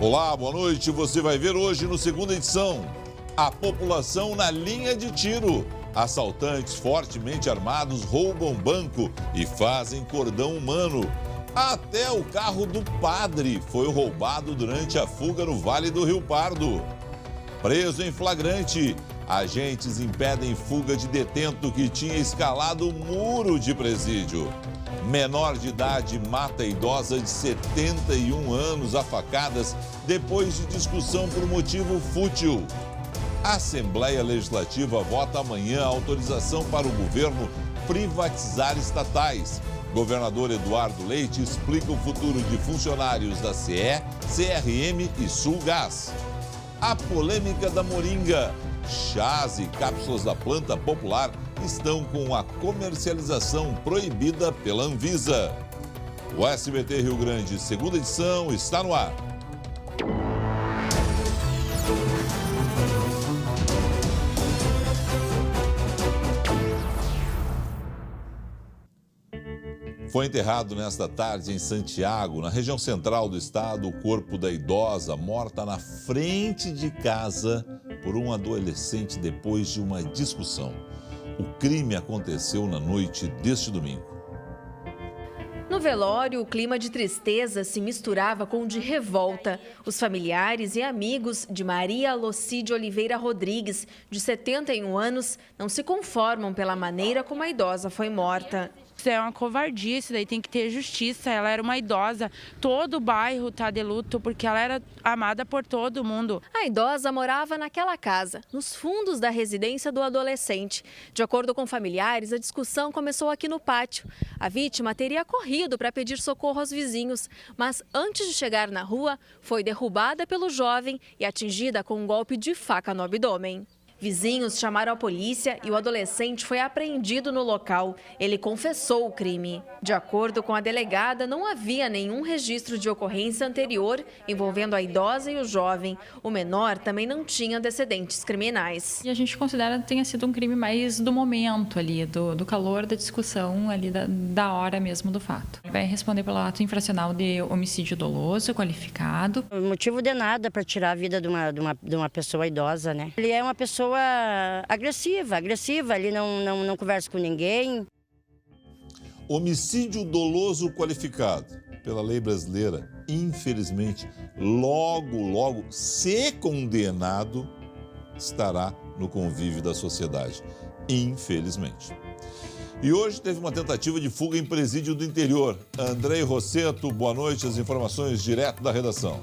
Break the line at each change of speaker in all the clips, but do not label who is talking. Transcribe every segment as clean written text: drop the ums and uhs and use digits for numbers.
Olá, boa noite. Você vai ver hoje no Segunda Edição. A população na linha de tiro. Assaltantes fortemente armados roubam banco e fazem cordão humano. Até o carro do padre foi roubado durante a fuga no Vale do Rio Pardo. Preso em flagrante, agentes impedem fuga de detento que tinha escalado o muro de presídio. Menor de idade mata idosa de 71 anos a facadas depois de discussão por motivo fútil. A Assembleia Legislativa vota amanhã a autorização para o governo privatizar estatais. Governador Eduardo Leite explica o futuro de funcionários da CE, CRM e Sulgás. A polêmica da moringa. Chás e cápsulas da planta popular estão com a comercialização proibida pela Anvisa. O SBT Rio Grande, Segunda Edição, está no ar. Foi enterrado nesta tarde em Santiago, na região central do estado, o corpo da idosa morta na frente de casa por um adolescente depois de uma discussão. O crime aconteceu na noite deste domingo.
No velório, o clima de tristeza se misturava com o de revolta. Os familiares e amigos de Maria Alocide Oliveira Rodrigues, de 71 anos, não se conformam pela maneira como a idosa foi morta.
Isso é uma covardia, isso daí tem que ter justiça. Ela era uma idosa, todo o bairro está de luto porque ela era amada por todo mundo.
A idosa morava naquela casa, nos fundos da residência do adolescente. De acordo com familiares, a discussão começou aqui no pátio. A vítima teria corrido para pedir socorro aos vizinhos, mas antes de chegar na rua, foi derrubada pelo jovem e atingida com um golpe de faca no abdômen. Vizinhos chamaram a polícia e o adolescente foi apreendido no local. Ele confessou o crime. De acordo com a delegada, não havia nenhum registro de ocorrência anterior envolvendo a idosa e o jovem. O menor também não tinha antecedentes criminais.
E a gente considera que tenha sido um crime mais do momento ali, do calor da discussão ali, da hora mesmo do fato. Ele vai responder pelo ato infracional de homicídio doloso qualificado.
Motivo de nada para tirar a vida de uma pessoa idosa, né? Ele é uma pessoa agressiva, ele não conversa com ninguém.
Homicídio doloso qualificado pela lei brasileira, infelizmente, logo, se condenado, estará no convívio da sociedade, infelizmente. E hoje teve uma tentativa de fuga em presídio do interior. Andrei Rosseto, boa noite, as informações direto da redação.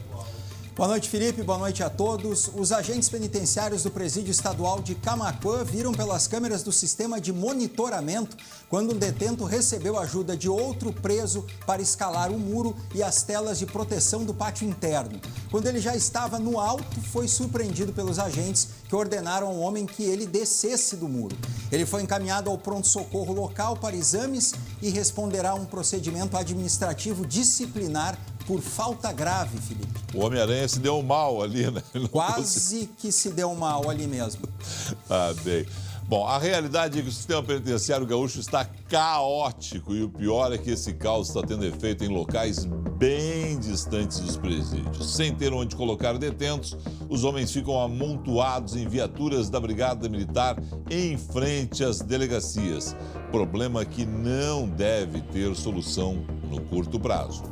Boa noite, Felipe. Boa noite a todos. Os agentes penitenciários do Presídio Estadual de Camaquã viram pelas câmeras do sistema de monitoramento quando um detento recebeu ajuda de outro preso para escalar o muro e as telas de proteção do pátio interno. Quando ele já estava no alto, foi surpreendido pelos agentes que ordenaram ao homem que ele descesse do muro. Ele foi encaminhado ao pronto-socorro local para exames e responderá a um procedimento administrativo disciplinar por falta grave, Felipe.
O Homem-Aranha se deu mal ali, né?
Quase que se deu mal ali mesmo.
Ah, bem. Bom, a realidade é que o sistema penitenciário gaúcho está caótico e o pior é que esse caos está tendo efeito em locais bem distantes dos presídios. Sem ter onde colocar detentos, os homens ficam amontoados em viaturas da Brigada Militar em frente às delegacias. Problema que não deve ter solução no curto prazo.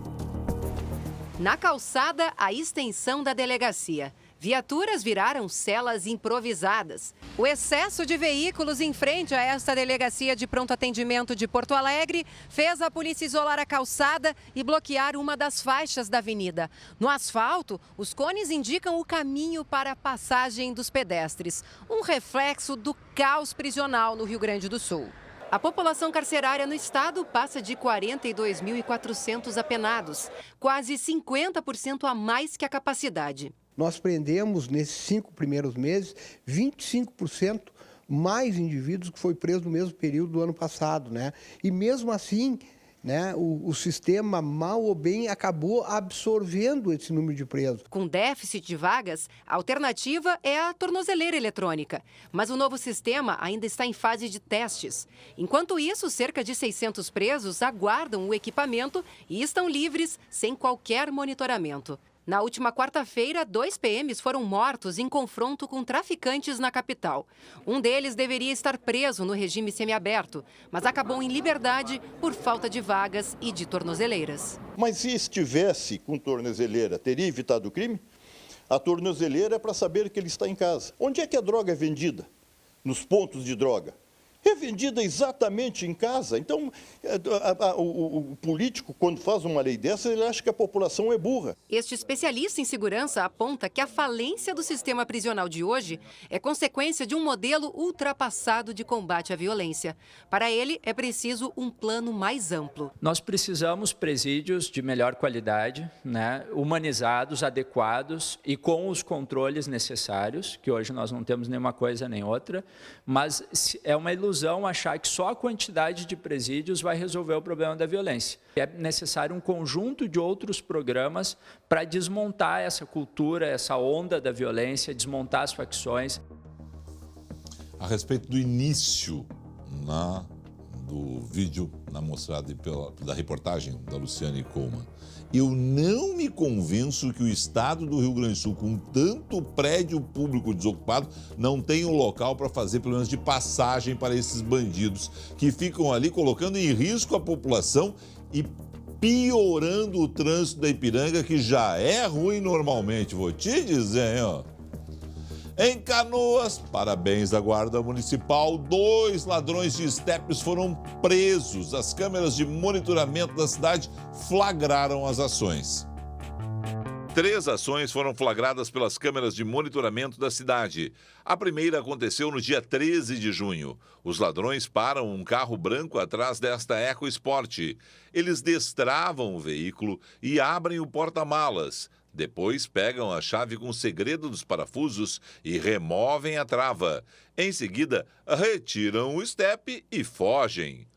Na calçada, a extensão da delegacia. Viaturas viraram celas improvisadas. O excesso de veículos em frente a esta delegacia de pronto atendimento de Porto Alegre fez a polícia isolar a calçada e bloquear uma das faixas da avenida. No asfalto, os cones indicam o caminho para a passagem dos pedestres. Um reflexo do caos prisional no Rio Grande do Sul. A população carcerária no estado passa de 42.400 apenados, quase 50% a mais que a capacidade.
Nós prendemos, nesses 5 primeiros meses, 25% mais indivíduos que foi preso no mesmo período do ano passado, né? E mesmo assim, né, o sistema, mal ou bem, acabou absorvendo esse número de presos.
Com déficit de vagas, a alternativa é a tornozeleira eletrônica. Mas o novo sistema ainda está em fase de testes. Enquanto isso, cerca de 600 presos aguardam o equipamento e estão livres sem qualquer monitoramento. Na última quarta-feira, 2 PMs foram mortos em confronto com traficantes na capital. Um deles deveria estar preso no regime semiaberto, mas acabou em liberdade por falta de vagas e de tornozeleiras.
Mas se estivesse com tornozeleira, teria evitado o crime? A tornozeleira é para saber que ele está em casa. Onde é que a droga é vendida? Nos pontos de droga. É vendida exatamente em casa. Então, o político, quando faz uma lei dessa, ele acha que a população é burra.
Este especialista em segurança aponta que a falência do sistema prisional de hoje é consequência de um modelo ultrapassado de combate à violência. Para ele, é preciso um plano mais amplo.
Nós precisamos presídios de melhor qualidade, né, humanizados, adequados e com os controles necessários, que hoje nós não temos nenhuma coisa nem outra, mas é uma ilusão achar que só a quantidade de presídios vai resolver o problema da violência. É necessário um conjunto de outros programas para desmontar essa cultura, essa onda da violência, desmontar as facções.
A respeito do início do vídeo mostrado da reportagem da Luciane Coleman, eu não me convenço que o estado do Rio Grande do Sul, com tanto prédio público desocupado, não tem um local para fazer pelo menos de passagem para esses bandidos que ficam ali colocando em risco a população e piorando o trânsito da Ipiranga, que já é ruim normalmente, vou te dizer, hein, ó. Em Canoas, parabéns à Guarda Municipal, 2 ladrões de estepes foram presos. As câmeras de monitoramento da cidade flagraram as ações. 3 ações foram flagradas pelas câmeras de monitoramento da cidade. A primeira aconteceu no dia 13 de junho. Os ladrões param um carro branco atrás desta EcoSport. Eles destravam o veículo e abrem o porta-malas. Depois pegam a chave com o segredo dos parafusos e removem a trava. Em seguida, retiram o estepe e fogem.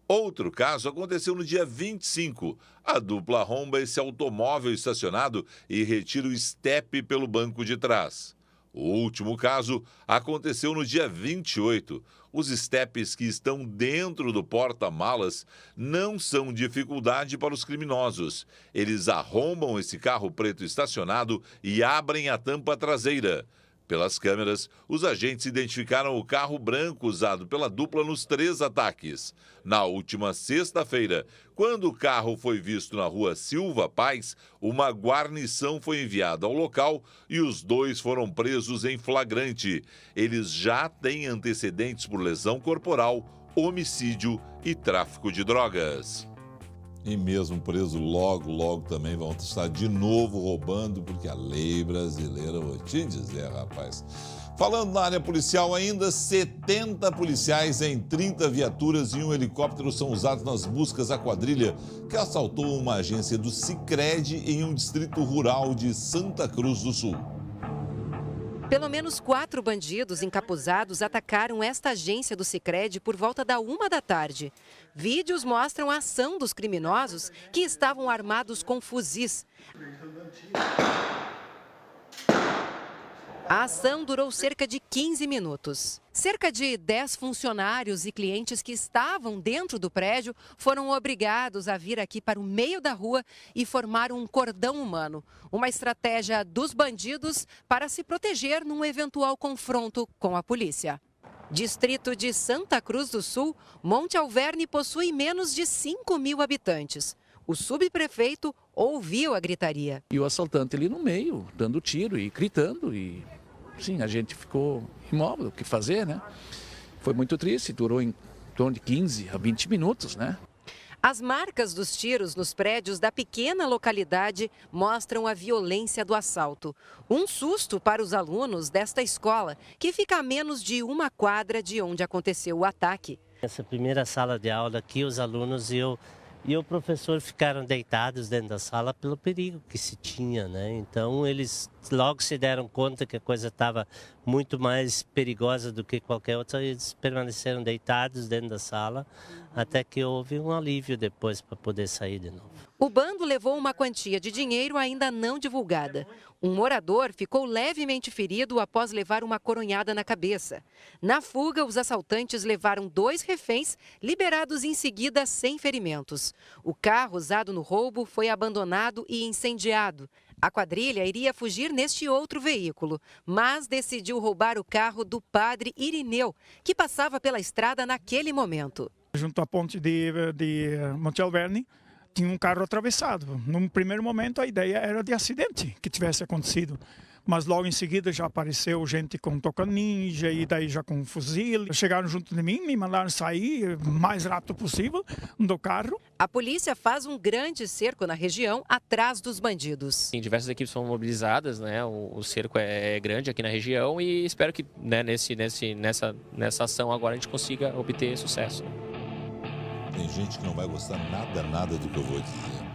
Outro caso aconteceu no dia 25. A dupla arromba esse automóvel estacionado e retira o estepe pelo banco de trás. O último caso aconteceu no dia 28. Os estepes que estão dentro do porta-malas não são dificuldade para os criminosos. Eles arrombam esse carro preto estacionado e abrem a tampa traseira. Pelas câmeras, os agentes identificaram o carro branco usado pela dupla nos 3 ataques. Na última sexta-feira, quando o carro foi visto na rua Silva Paz, uma guarnição foi enviada ao local e os 2 foram presos em flagrante. Eles já têm antecedentes por lesão corporal, homicídio e tráfico de drogas. E mesmo preso, logo também vão estar de novo roubando, porque a lei brasileira, vou te dizer, rapaz. Falando na área policial ainda, 70 policiais em 30 viaturas e um helicóptero são usados nas buscas à quadrilha que assaltou uma agência do Sicredi em um distrito rural de Santa Cruz do Sul.
Pelo menos 4 bandidos encapuzados atacaram esta agência do Sicredi por volta da 1 da tarde. Vídeos mostram a ação dos criminosos que estavam armados com fuzis. A ação durou cerca de 15 minutos. Cerca de 10 funcionários e clientes que estavam dentro do prédio foram obrigados a vir aqui para o meio da rua e formar um cordão humano. Uma estratégia dos bandidos para se proteger num eventual confronto com a polícia. Distrito de Santa Cruz do Sul, Monte Alverne possui menos de 5.000 habitantes. O subprefeito ouviu a gritaria.
E o assaltante ali no meio, dando tiro e gritando e... Sim, a gente ficou imóvel, o que fazer, né? Foi muito triste, durou em torno de 15 a 20 minutos, né?
As marcas dos tiros nos prédios da pequena localidade mostram a violência do assalto. Um susto para os alunos desta escola, que fica a menos de 1 quadra de onde aconteceu o ataque.
Essa primeira sala de aula aqui, os alunos e o professor ficaram deitados dentro da sala pelo perigo que se tinha, né? Então eles logo se deram conta que a coisa estava muito mais perigosa do que qualquer outra, eles permaneceram deitados dentro da sala até que houve um alívio depois para poder sair de novo.
O bando levou uma quantia de dinheiro ainda não divulgada. Um morador ficou levemente ferido após levar uma coronhada na cabeça. Na fuga, os assaltantes levaram 2 reféns, liberados em seguida sem ferimentos. O carro usado no roubo foi abandonado e incendiado. A quadrilha iria fugir neste outro veículo, mas decidiu roubar o carro do padre Irineu, que passava pela estrada naquele momento.
Junto à ponte de Monte Alverne, tinha um carro atravessado. No primeiro momento, a ideia era de acidente que tivesse acontecido. Mas logo em seguida já apareceu gente com toca ninja e daí já com fuzil. Chegaram junto de mim, me mandaram sair o mais rápido possível do carro.
A polícia faz um grande cerco na região atrás dos bandidos.
Diversas equipes foram mobilizadas, né? O cerco é grande aqui na região e espero que, né, nessa ação agora a gente consiga obter sucesso.
Tem gente que não vai gostar nada do que eu vou dizer.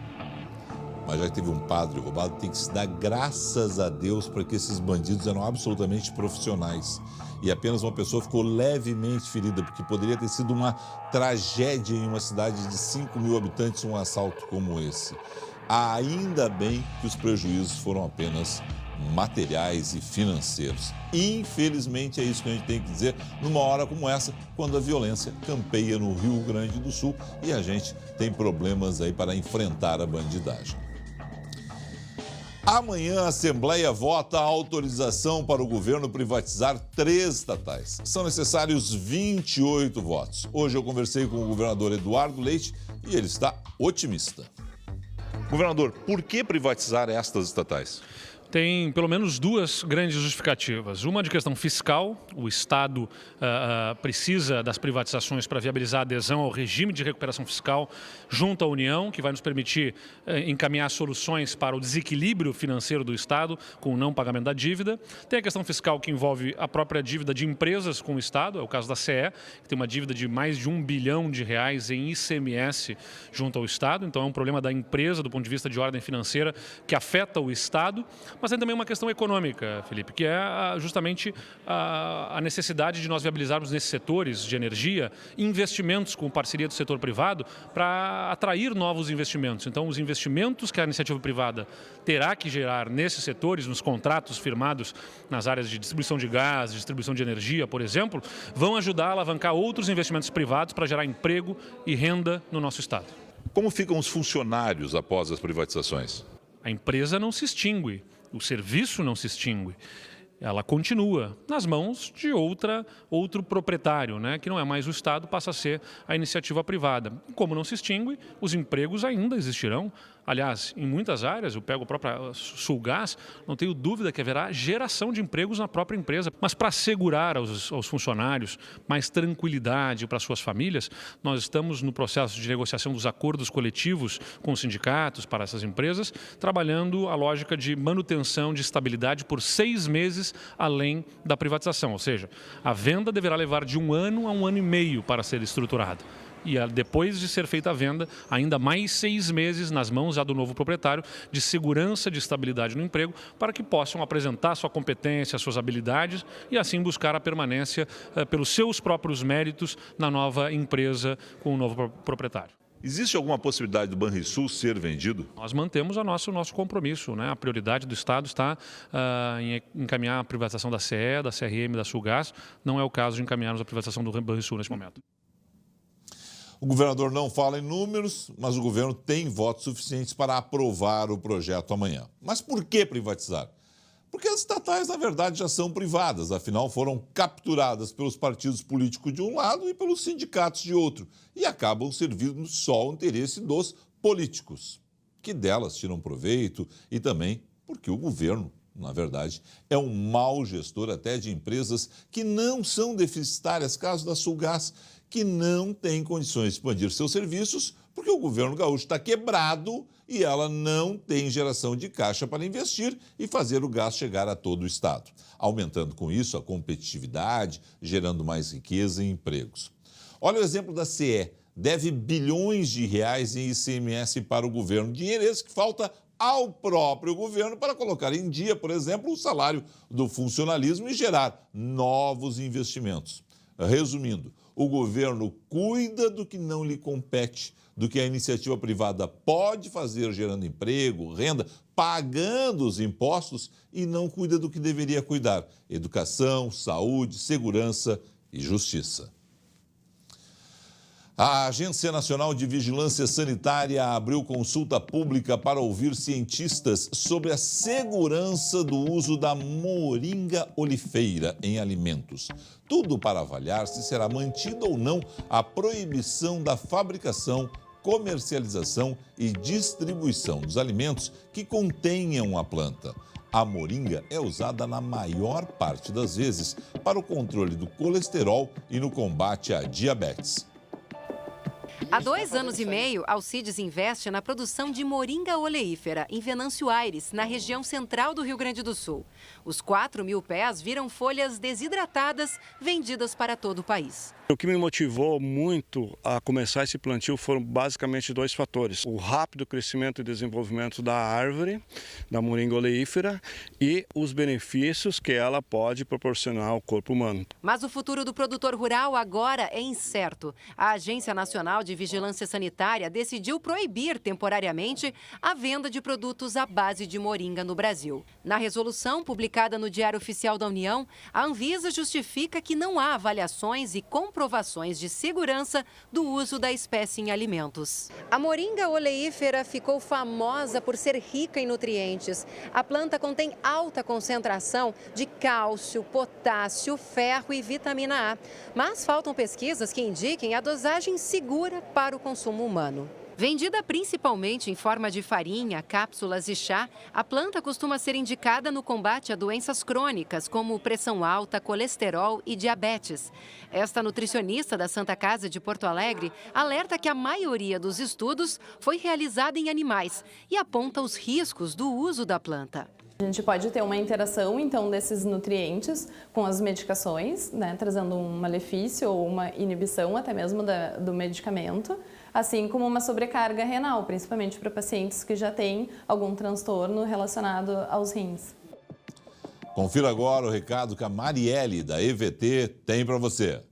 Mas já que teve um padre roubado, tem que se dar graças a Deus para que esses bandidos eram absolutamente profissionais. E apenas uma pessoa ficou levemente ferida, porque poderia ter sido uma tragédia em uma cidade de 5 mil habitantes, um assalto como esse. Ainda bem que os prejuízos foram apenas materiais e financeiros. Infelizmente é isso que a gente tem que dizer numa hora como essa, quando a violência campeia no Rio Grande do Sul e a gente tem problemas aí para enfrentar a bandidagem. Amanhã a Assembleia vota a autorização para o governo privatizar 3 estatais. São necessários 28 votos. Hoje eu conversei com o governador Eduardo Leite e ele está otimista. Governador, por que privatizar estas estatais?
Tem pelo menos 2 grandes justificativas. Uma de questão fiscal, o Estado precisa das privatizações para viabilizar a adesão ao regime de recuperação fiscal junto à União, que vai nos permitir encaminhar soluções para o desequilíbrio financeiro do Estado com o não pagamento da dívida. Tem a questão fiscal que envolve a própria dívida de empresas com o Estado, é o caso da CE, que tem uma dívida de mais de R$1 bilhão em ICMS junto ao Estado, então é um problema da empresa do ponto de vista de ordem financeira que afeta o Estado. Mas tem também uma questão econômica, Felipe, que é justamente a necessidade de nós viabilizarmos nesses setores de energia investimentos com parceria do setor privado para atrair novos investimentos. Então, os investimentos que a iniciativa privada terá que gerar nesses setores, nos contratos firmados nas áreas de distribuição de gás, distribuição de energia, por exemplo, vão ajudar a alavancar outros investimentos privados para gerar emprego e renda no nosso Estado.
Como ficam os funcionários após as privatizações?
A empresa não se extingue. O serviço não se extingue, ela continua nas mãos de outro proprietário, né? Que não é mais o Estado, passa a ser a iniciativa privada. Como não se extingue, os empregos ainda existirão. Aliás, em muitas áreas, eu pego a própria Sulgás, não tenho dúvida que haverá geração de empregos na própria empresa. Mas para assegurar aos funcionários mais tranquilidade para suas famílias, nós estamos no processo de negociação dos acordos coletivos com os sindicatos para essas empresas, trabalhando a lógica de manutenção de estabilidade por 6 meses além da privatização. Ou seja, a venda deverá levar de 1 ano a 1 ano e meio para ser estruturada. E depois de ser feita a venda, ainda mais 6 meses nas mãos já do novo proprietário de segurança, de estabilidade no emprego, para que possam apresentar sua competência, suas habilidades e assim buscar a permanência pelos seus próprios méritos na nova empresa com o novo proprietário.
Existe alguma possibilidade do Banrisul ser vendido?
Nós mantemos o nosso compromisso, né? A prioridade do Estado está em encaminhar a privatização da CE, da CRM, da Sulgás. Não é o caso de encaminharmos a privatização do Banrisul neste momento.
O governador não fala em números, mas o governo tem votos suficientes para aprovar o projeto amanhã. Mas por que privatizar? Porque as estatais, na verdade, já são privadas, afinal foram capturadas pelos partidos políticos de um lado e pelos sindicatos de outro, e acabam servindo só ao interesse dos políticos, que delas tiram proveito e também porque o governo, na verdade, é um mau gestor até de empresas que não são deficitárias, caso da Sulgás, que não tem condições de expandir seus serviços porque o governo gaúcho está quebrado e ela não tem geração de caixa para investir e fazer o gás chegar a todo o Estado, aumentando com isso a competitividade, gerando mais riqueza e empregos. Olha o exemplo da CE, deve bilhões de reais em ICMS para o governo, dinheiro esse que falta ao próprio governo para colocar em dia, por exemplo, o salário do funcionalismo e gerar novos investimentos. Resumindo, o governo cuida do que não lhe compete, do que a iniciativa privada pode fazer gerando emprego, renda, pagando os impostos e não cuida do que deveria cuidar: educação, saúde, segurança e justiça. A Agência Nacional de Vigilância Sanitária abriu consulta pública para ouvir cientistas sobre a segurança do uso da moringa oleifera em alimentos. Tudo para avaliar se será mantida ou não a proibição da fabricação, comercialização e distribuição dos alimentos que contenham a planta. A moringa é usada na maior parte das vezes para o controle do colesterol e no combate à diabetes.
Há 2 anos e meio, Alcides investe na produção de moringa oleífera em Venâncio Aires, na região central do Rio Grande do Sul. Os 4.000 pés viram folhas desidratadas vendidas para todo o país.
O que me motivou muito a começar esse plantio foram basicamente 2 fatores. O rápido crescimento e desenvolvimento da árvore, da moringa oleífera, e os benefícios que ela pode proporcionar ao corpo humano.
Mas o futuro do produtor rural agora é incerto. A Agência Nacional de Vigilância Sanitária decidiu proibir temporariamente a venda de produtos à base de moringa no Brasil. Na resolução publicada no Diário Oficial da União, a Anvisa justifica que não há avaliações e comprovações de segurança do uso da espécie em alimentos. A moringa oleífera ficou famosa por ser rica em nutrientes. A planta contém alta concentração de cálcio, potássio, ferro e vitamina A. Mas faltam pesquisas que indiquem a dosagem segura para o consumo humano. Vendida principalmente em forma de farinha, cápsulas e chá, a planta costuma ser indicada no combate a doenças crônicas, como pressão alta, colesterol e diabetes. Esta nutricionista da Santa Casa de Porto Alegre alerta que a maioria dos estudos foi realizada em animais e aponta os riscos do uso da planta.
A gente pode ter uma interação, então, desses nutrientes com as medicações, né, trazendo um malefício ou uma inibição até mesmo do medicamento, assim como uma sobrecarga renal, principalmente para pacientes que já têm algum transtorno relacionado aos rins.
Confira agora o recado que a Marielle, da EVT, tem para você.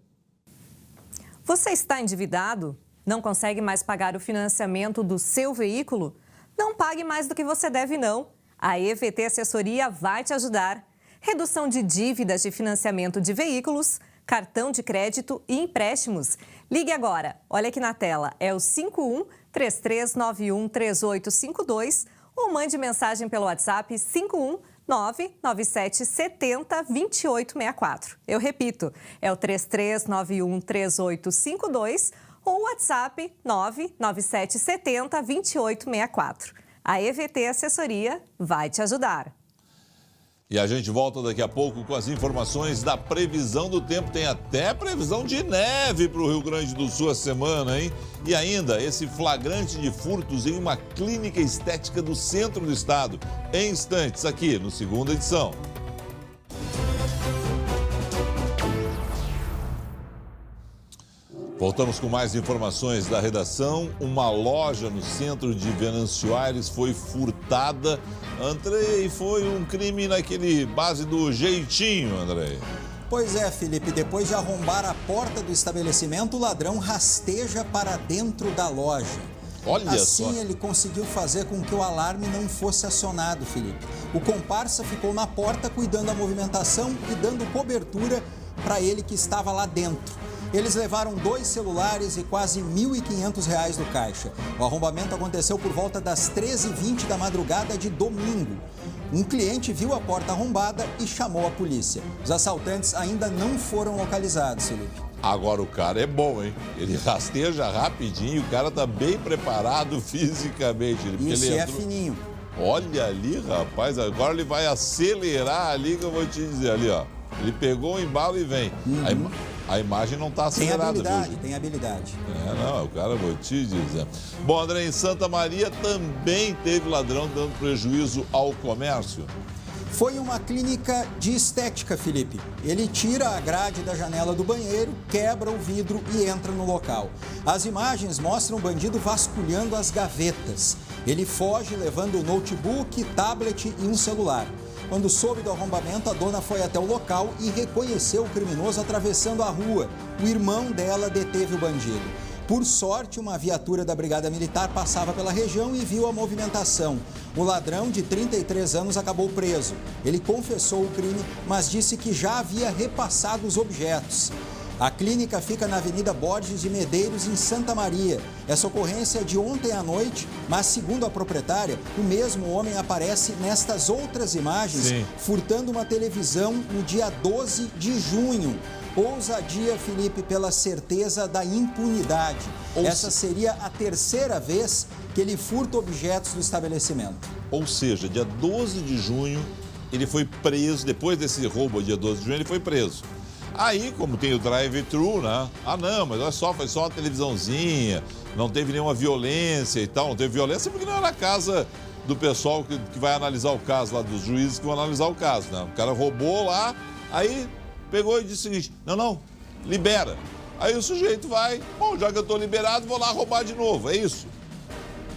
Você está endividado? Não consegue mais pagar o financiamento do seu veículo? Não pague mais do que você deve, não. A EVT Assessoria vai te ajudar. Redução de dívidas de financiamento de veículos, cartão de crédito e empréstimos. Ligue agora, olha aqui na tela, é o 51-3391-3852 ou mande mensagem pelo WhatsApp 51997702864. Eu repito, é o 3391-3852 ou o WhatsApp 997702864. A EVT Assessoria vai te ajudar.
E a gente volta daqui a pouco com as informações da previsão do tempo. Tem até previsão de neve para o Rio Grande do Sul essa semana, hein? E ainda esse flagrante de furtos em uma clínica estética do centro do estado. Em instantes, aqui no Segunda Edição. Voltamos com mais informações da redação. Uma loja no centro de Venâncio Aires foi furtada. Andrei, foi um crime naquele base do jeitinho, Andrei.
Pois é, Felipe, depois de arrombar a porta do estabelecimento, o ladrão rasteja para dentro da loja.
Olha
assim,
só.
ele conseguiu fazer com que o alarme não fosse acionado, Felipe. O comparsa ficou na porta cuidando da movimentação e dando cobertura para ele que estava lá dentro. Eles levaram 2 celulares e quase R$ 1.500 do caixa. O arrombamento aconteceu por volta das 13h20 da madrugada de domingo. Um cliente viu a porta arrombada e chamou a polícia. Os assaltantes ainda não foram localizados, Felipe.
Agora o cara é bom, hein? Ele rasteja rapidinho, o cara tá bem preparado fisicamente.
Isso, é fininho.
Olha ali, rapaz, agora ele vai acelerar ali, que eu vou te dizer ali, ó. Ele pegou o embalo e vem. A imagem não está acelerada.
Tem habilidade.
O cara, vou te dizer. Bom, André, em Santa Maria também teve ladrão dando prejuízo ao comércio.
Foi uma clínica de estética, Felipe. Ele tira a grade da janela do banheiro, quebra o vidro e entra no local. As imagens mostram o bandido vasculhando as gavetas. Ele foge levando o notebook, tablet e um celular. Quando soube do arrombamento, a dona foi até o local e reconheceu o criminoso atravessando a rua. O irmão dela deteve o bandido. Por sorte, uma viatura da Brigada Militar passava pela região e viu a movimentação. O ladrão, de 33 anos, acabou preso. Ele confessou o crime, mas disse que já havia repassado os objetos. A clínica fica na Avenida Borges de Medeiros, em Santa Maria. Essa ocorrência é de ontem à noite, mas, segundo a proprietária, o mesmo homem aparece nestas outras imagens, furtando uma televisão no dia 12 de junho. Ousadia, Felipe, pela certeza da impunidade. Essa seria a terceira vez que ele furta objetos do estabelecimento.
Ou seja, dia 12 de junho, ele foi preso. Depois desse roubo, dia 12 de junho, ele foi preso. Aí, como tem o drive-thru, né? Ah, não, mas olha só, foi só uma televisãozinha, não teve nenhuma violência e tal. Não teve violência porque não era a casa do pessoal que vai analisar o caso lá, dos juízes que vão analisar o caso, né? O cara roubou lá, aí pegou e disse o seguinte: não, libera. Aí o sujeito vai, bom, já que eu tô liberado, vou lá roubar de novo, é isso.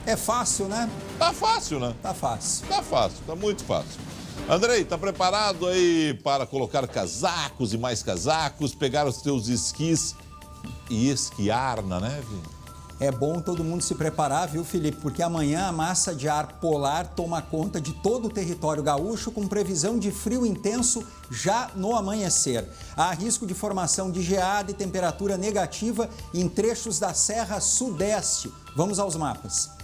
É fácil, né?
Tá fácil, né?
Tá fácil.
Tá fácil, tá muito fácil. Andrei, tá preparado aí para colocar casacos e mais casacos, pegar os teus esquis e esquiar na neve?
É bom todo mundo se preparar, viu, Felipe? Porque amanhã a massa de ar polar toma conta de todo o território gaúcho, com previsão de frio intenso já no amanhecer. Há risco de formação de geada e temperatura negativa em trechos da Serra Sudeste. Vamos aos mapas.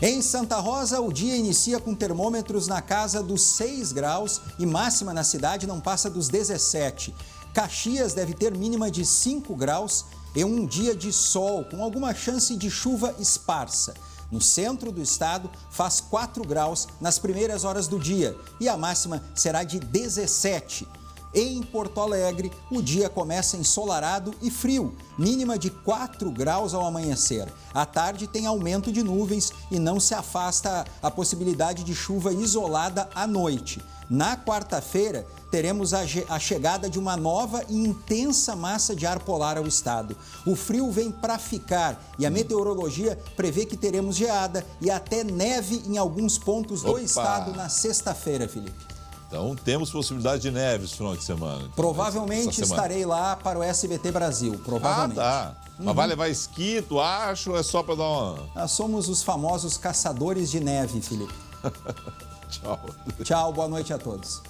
Em Santa Rosa, o dia inicia com termômetros na casa dos 6 graus e máxima na cidade não passa dos 17. Caxias deve ter mínima de 5 graus e um dia de sol, com alguma chance de chuva esparsa. No centro do estado, faz 4 graus nas primeiras horas do dia e a máxima será de 17. Em Porto Alegre, o dia começa ensolarado e frio, mínima de 4 graus ao amanhecer. À tarde tem aumento de nuvens e não se afasta a possibilidade de chuva isolada à noite. Na quarta-feira, teremos a chegada de uma nova e intensa massa de ar polar ao estado. O frio vem para ficar e a meteorologia prevê que teremos geada e até neve em alguns pontos do estado na sexta-feira, Felipe.
Então, temos possibilidade de neve esse final de semana.
Provavelmente estarei lá para o SBT Brasil, provavelmente.
Ah, tá. Mas vai levar esqui, tu acha, ou é só para dar uma...
Nós somos os famosos caçadores de neve, Felipe.
Tchau.
Tchau, boa noite a todos.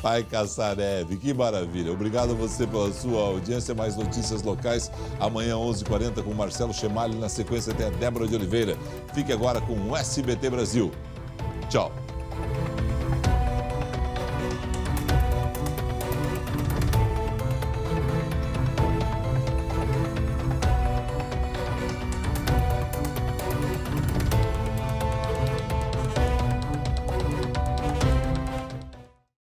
Vai caçar neve, que maravilha. Obrigado a você pela sua audiência. Mais notícias locais, amanhã 11h40 com Marcelo Chemalli. Na sequência tem a Débora de Oliveira. Fique agora com o SBT Brasil. Tchau.